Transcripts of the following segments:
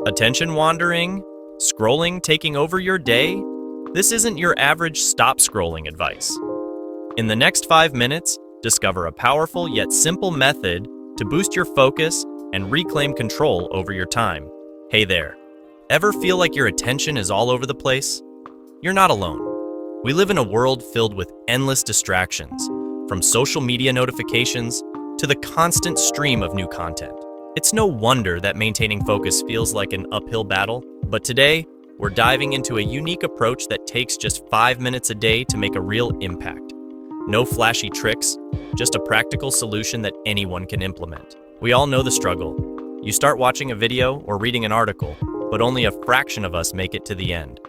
Attention wandering? Scrolling taking over your day? This isn't your average stop scrolling advice. In the next 5 minutes, discover a powerful yet simple method to boost your focus and reclaim control over your time. Hey there. Ever feel like your attention is all over the place? You're not alone. We live in a world filled with endless distractions, from social media notifications to the constant stream of new content. It's no wonder that maintaining focus feels like an uphill battle, but today, we're diving into a unique approach that takes just 5 minutes a day to make a real impact. No flashy tricks, just a practical solution that anyone can implement. We all know the struggle. You start watching a video or reading an article, but only a fraction of us make it to the end.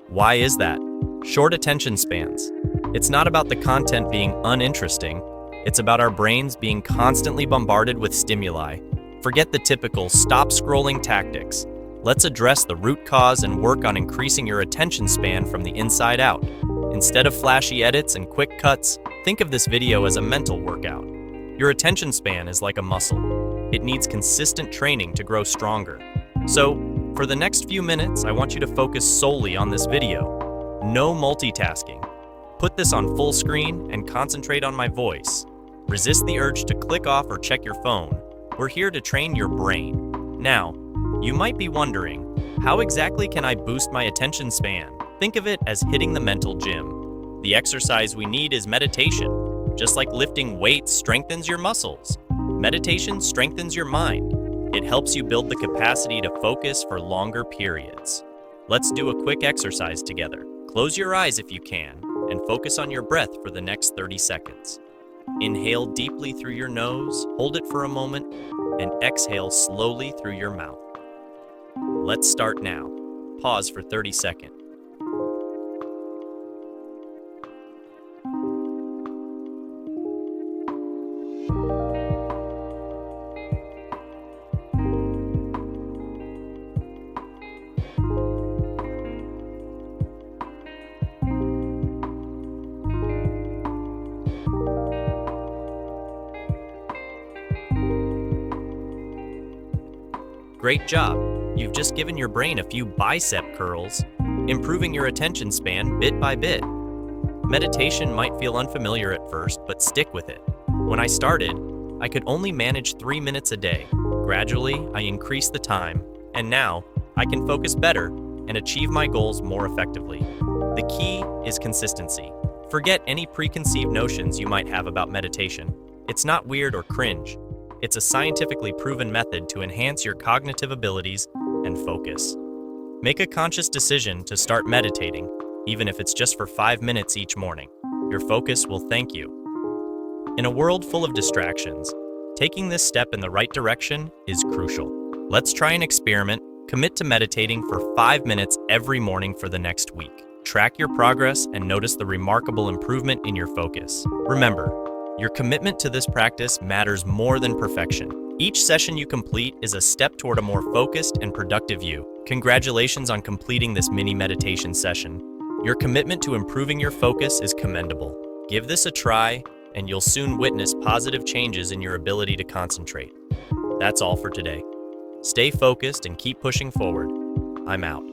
Why is that? Short attention spans. It's not about the content being uninteresting, it's about our brains being constantly bombarded with stimuli. Forget the typical stop scrolling tactics. Let's address the root cause and work on increasing your attention span from the inside out. Instead of flashy edits and quick cuts, think of this video as a mental workout. Your attention span is like a muscle. It needs consistent training to grow stronger. So, for the next few minutes, I want you to focus solely on this video. No multitasking. Put this on full screen and concentrate on my voice. Resist the urge to click off or check your phone. We're here to train your brain. Now, you might be wondering, how exactly can I boost my attention span? Think of it as hitting the mental gym. The exercise we need is meditation. Just like lifting weights strengthens your muscles, meditation strengthens your mind. It helps you build the capacity to focus for longer periods. Let's do a quick exercise together. Close your eyes if you can, and focus on your breath for the next 30 seconds. Inhale deeply through your nose, hold it for a moment, and exhale slowly through your mouth. Let's start now. Pause for 30 seconds. Great job! You've just given your brain a few bicep curls, improving your attention span bit by bit. Meditation might feel unfamiliar at first, but stick with it. When I started, I could only manage 3 minutes a day. Gradually, I increased the time, and now I can focus better and achieve my goals more effectively. The key is consistency. Forget any preconceived notions you might have about meditation. It's not weird or cringe. It's a scientifically proven method to enhance your cognitive abilities and focus. Make a conscious decision to start meditating, even if it's just for 5 minutes each morning. Your focus will thank you. In a world full of distractions, taking this step in the right direction is crucial. Let's try an experiment. Commit to meditating for 5 minutes every morning for the next week. Track your progress and notice the remarkable improvement in your focus. Remember, your commitment to this practice matters more than perfection. Each session you complete is a step toward a more focused and productive you. Congratulations on completing this mini meditation session. Your commitment to improving your focus is commendable. Give this a try, and you'll soon witness positive changes in your ability to concentrate. That's all for today. Stay focused and keep pushing forward. I'm out.